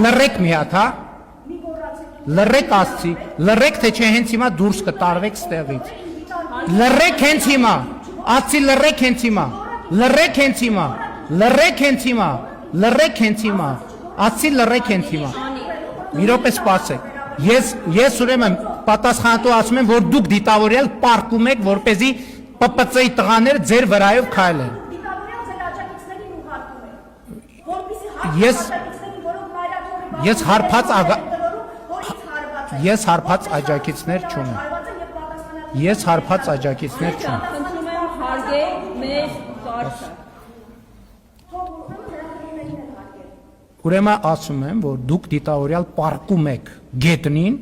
Լռեք մի հատ, հա։ Լռեք ասցի, լռեք թե չէ հենց հիմա դուրս կտարվեք ստեղից։ Լռեք հենց հիմա, ասցի լռեք հենց հիմա, լռեք հենց հիմա, լռեք հենց հիմա, լռեք հենց հիմա, ասցի լռեք հենց հիմա։ Մի րոպե սպասեք։ Ես ուրեմն պատասխանատու ասում եմ, որ դուք դիտավորյալ պարկում եք, որպեսզի ՊՊՑ-ի տղաները ձեր վրայով քայլեն։ Ես հարբած աջակիցներ չունեմ։ Ես հարբած աջակիցներ չունեմ։ Խնդրում եմ հարգել մեր կարգը։ Ուրեմն ասում եմ, որ դուք դիտավորյալ պարկում եք գետնին,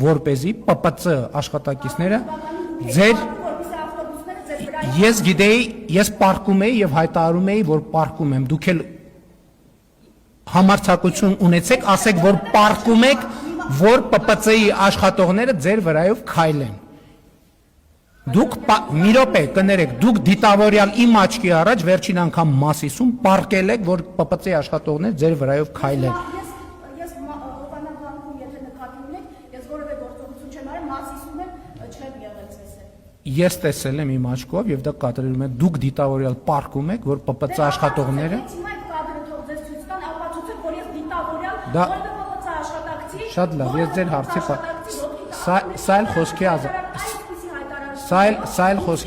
որպեսզի ՊՊՑ աշխատակիցները ձեր Ես գիտեի, ես պարկում էի եւ հայտարարում էի, որ պարկում եմ, դուք էլ համարձակություն ունեցեք, ասեք, որ պարկում եք, որ ՊՊՑ-ի աշխատողները ձեր վրայով քայլեն։ Դուք մի րոպե կներեք, դուք դիտավորյալ իմ աչքի առաջ վերջին անգամ Մասիսում պարկել եք, որ ՊՊՑ-ի աշխատողները ձեր վրայով քայլեն։ Ես Հովանանքում եթե նկատի ունեք, ես որևէ գործողություն չեմ արել, Մասիսում եմ չեմ եղել ցես։ Ես տեսել եմ իմ աչքով եւ դա կադրում է, դուք դիտավորյալ պարկում եք, որ ՊՊՑ աշխատողները Հիմա այդ կադրը թող ձեզ ցույց տան, ապացուցեք, որ ես դիտավորյալ Դա որևէ ՊՊՑ աշխատակցի։ Շատ լավ, ես ձեր հարցի սա էլ խոսքի ազատ։ Սա էլ խոսքի